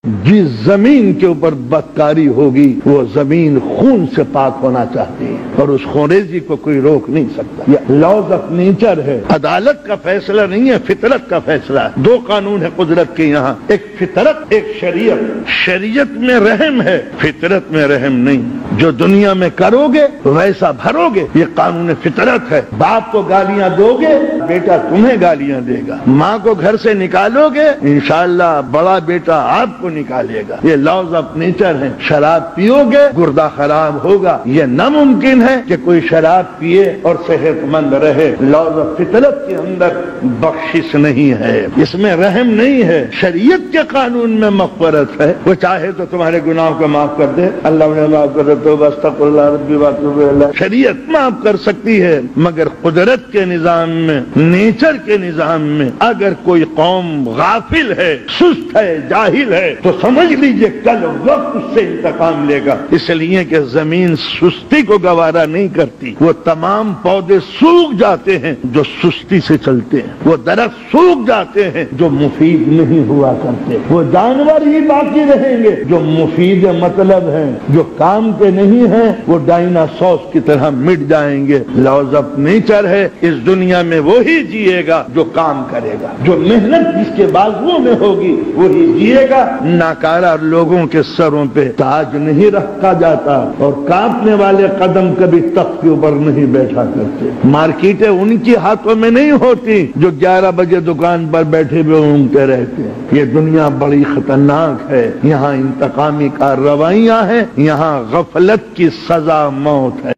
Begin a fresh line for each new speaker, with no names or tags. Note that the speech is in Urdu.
جس زمین کے اوپر بدکاری ہوگی وہ زمین خون سے پاک ہونا چاہتی ہے اور اس خونریزی کو کوئی روک نہیں سکتا. یہ لاز آف نیچر ہے. عدالت کا فیصلہ نہیں ہے، فطرت کا فیصلہ ہے. دو قانون ہے قدرت کے یہاں، ایک فطرت ایک شریعت. شریعت میں رحم ہے، فطرت میں رحم نہیں. جو دنیا میں کرو گے ویسا بھرو گے، یہ قانون فطرت ہے. باپ کو گالیاں دو گے بیٹا تمہیں گالیاں دے گا. ماں کو گھر سے نکالو گے انشاءاللہ بڑا بیٹا آپ کو نکالے گا. یہ لاز آف نیچر ہے. شراب پیو گے گردہ خراب ہوگا. یہ ناممکن ہے کہ کوئی شراب پیے اور صحت مند رہے. لاز آف فطرت کے اندر بخشش نہیں ہے، اس میں رحم نہیں ہے. شریعت کے قانون میں مغفرت ہے. وہ چاہے تو تمہارے گناہوں کو معاف کر دے، اللہ انہیں معاف کر دے. استغفر اللہ ربی واتوب الیہ. شریعت معاف کر سکتی ہے، مگر قدرت کے نظام میں، نیچر کے نظام میں اگر کوئی قوم غافل ہے، سست ہے، جاہل ہے تو سمجھ لیجئے کل وقت اس سے انتقام لے گا. اس لیے کہ زمین سستی کو گوارا نہیں کرتی. وہ تمام پودے سوکھ جاتے ہیں جو سستی سے چلتے ہیں، وہ درخت سوکھ جاتے ہیں جو مفید نہیں ہوا کرتے. وہ جانور ہی باقی رہیں گے جو مفید مطلب ہیں، جو کام کے نہیں ہیں وہ ڈائناسورس کی طرح مٹ جائیں گے. لاز آف نیچر ہے. اس دنیا میں وہی جیے گا جو کام کرے گا، جو محنت جس کے بازوؤں میں ہوگی وہی جیے گا. ناکارہ لوگوں کے سروں پہ تاج نہیں رکھا جاتا اور کانپنے والے قدم کبھی تخت کے اوپر نہیں بیٹھا کرتے. مارکیٹیں ان کی ہاتھوں میں نہیں ہوتی جو 11 بجے دکان پر بیٹھے ہوئے اونگتے رہتے ہیں. یہ دنیا بڑی خطرناک ہے. یہاں انتقامی کارروائیاں ہیں، یہاں غفلت کی سزا موت ہے.